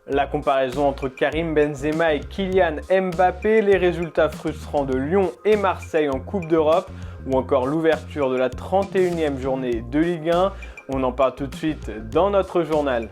La comparaison entre Karim Benzema et Kylian Mbappé, les résultats frustrants de Lyon et Marseille en Coupe d'Europe ou encore l'ouverture de la 31e journée de Ligue 1, on en parle tout de suite dans notre journal.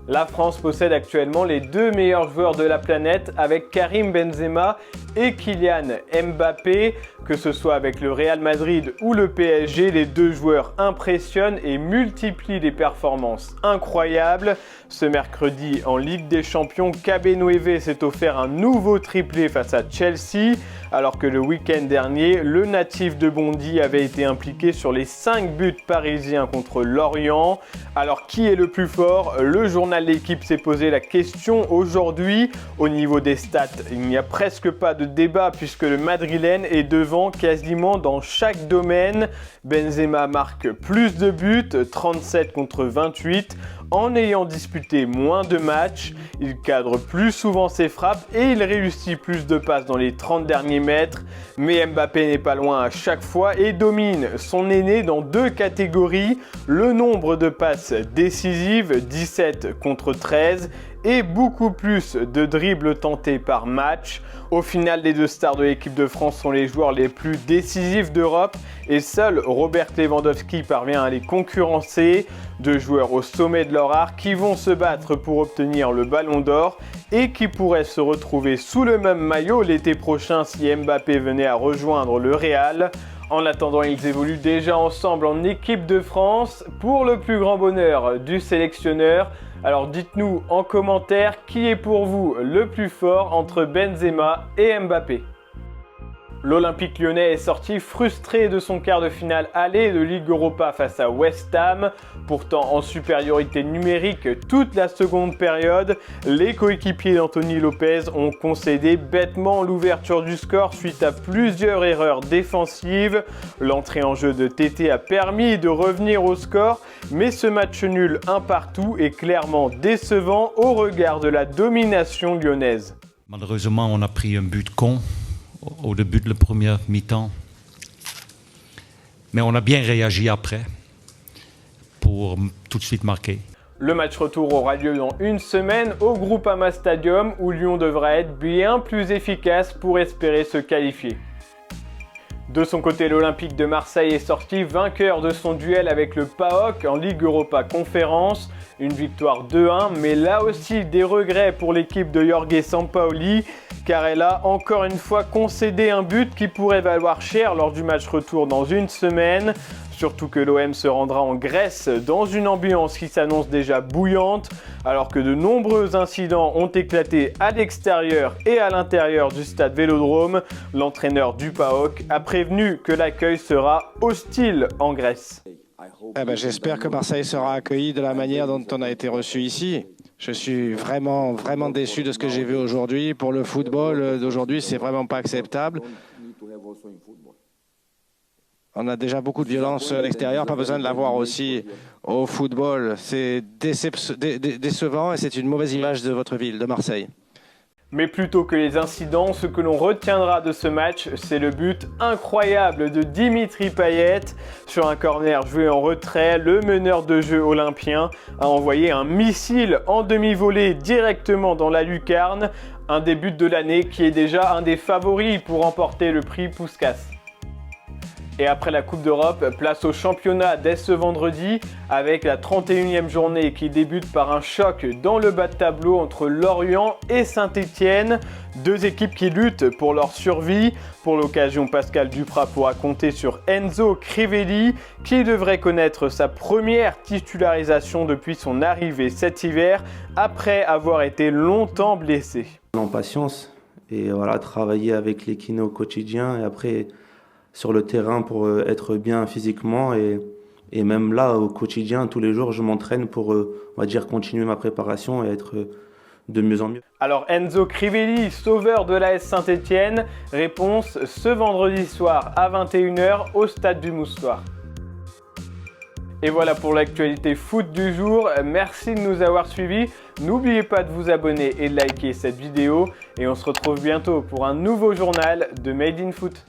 La France possède actuellement les deux meilleurs joueurs de la planète avec Karim Benzema et Kylian Mbappé. Que ce soit avec le Real Madrid ou le PSG, les deux joueurs impressionnent et multiplient les performances incroyables. Ce mercredi en Ligue des Champions, KB9 s'est offert un nouveau triplé face à Chelsea, alors que le week-end dernier, le natif de Bondy avait été impliqué sur les 5 buts parisiens contre Lorient. Alors qui est le plus fort? Le journal L'équipe s'est posé la question aujourd'hui. Au niveau des stats, il n'y a presque pas de débat puisque le Madrilène est devant quasiment dans chaque domaine. Benzema marque plus de buts, 37 contre 28, en ayant disputé moins de matchs. Il cadre plus souvent ses frappes et il réussit plus de passes dans les 30 derniers mètres. Mais Mbappé n'est pas loin à chaque fois et domine son aîné dans deux catégories. Le nombre de passes décisives, 17 contre 13, et beaucoup plus de dribbles tentés par match. Au final, les deux stars de l'équipe de France sont les joueurs les plus décisifs d'Europe et seul Robert Lewandowski parvient à les concurrencer. Deux joueurs au sommet de leur art qui vont se battre pour obtenir le Ballon d'Or et qui pourraient se retrouver sous le même maillot l'été prochain si Mbappé venait à rejoindre le Real. En attendant, ils évoluent déjà ensemble en équipe de France pour le plus grand bonheur du sélectionneur. Alors dites-nous en commentaire qui est pour vous le plus fort entre Benzema et Mbappé. L'Olympique lyonnais est sorti frustré de son quart de finale aller de Ligue Europa face à West Ham. Pourtant en supériorité numérique toute la seconde période, les coéquipiers d'Anthony Lopez ont concédé bêtement l'ouverture du score suite à plusieurs erreurs défensives. L'entrée en jeu de Tété a permis de revenir au score, mais ce match nul un partout est clairement décevant au regard de la domination lyonnaise. Malheureusement, on a pris un but con au début de la première mi-temps. Mais on a bien réagi après pour tout de suite marquer. Le match retour aura lieu dans une semaine au Groupama Stadium où Lyon devra être bien plus efficace pour espérer se qualifier. De son côté, l'Olympique de Marseille est sorti vainqueur de son duel avec le PAOK en Ligue Europa Conférence. Une victoire 2-1, mais là aussi des regrets pour l'équipe de Jorge Sampaoli, car elle a encore une fois concédé un but qui pourrait valoir cher lors du match retour dans une semaine. Surtout que l'OM se rendra en Grèce dans une ambiance qui s'annonce déjà bouillante, alors que de nombreux incidents ont éclaté à l'extérieur et à l'intérieur du stade Vélodrome. L'entraîneur du PAOK a prévenu que l'accueil sera hostile en Grèce. J'espère que Marseille sera accueilli de la manière dont on a été reçu ici. Je suis vraiment déçu de ce que j'ai vu aujourd'hui. Pour le football d'aujourd'hui, c'est vraiment pas acceptable. On a déjà beaucoup de violence à l'extérieur, pas besoin de l'avoir aussi au football. C'est décevant et c'est une mauvaise image de votre ville, de Marseille. Mais plutôt que les incidents, ce que l'on retiendra de ce match, c'est le but incroyable de Dimitri Payet. Sur un corner joué en retrait, le meneur de jeu olympien a envoyé un missile en demi-volée directement dans la lucarne. Un des buts de l'année qui est déjà un des favoris pour remporter le prix Puskás. Et après la Coupe d'Europe, place au championnat dès ce vendredi avec la 31e journée qui débute par un choc dans le bas de tableau entre Lorient et Saint-Etienne. Deux équipes qui luttent pour leur survie. Pour l'occasion, Pascal Duprat pourra compter sur Enzo Crivelli qui devrait connaître sa première titularisation depuis son arrivée cet hiver après avoir été longtemps blessé. En patience et voilà, travailler avec les kinés au quotidien et après sur le terrain pour être bien physiquement et même là au quotidien tous les jours je m'entraîne pour on va dire continuer ma préparation et être de mieux en mieux. Alors Enzo Crivelli, sauveur de l'AS Saint-Etienne, réponse ce vendredi soir à 21h au stade du Moustoir. Et voilà pour l'actualité foot du jour, merci de nous avoir suivis, n'oubliez pas de vous abonner et de liker cette vidéo et on se retrouve bientôt pour un nouveau journal de Made in Foot.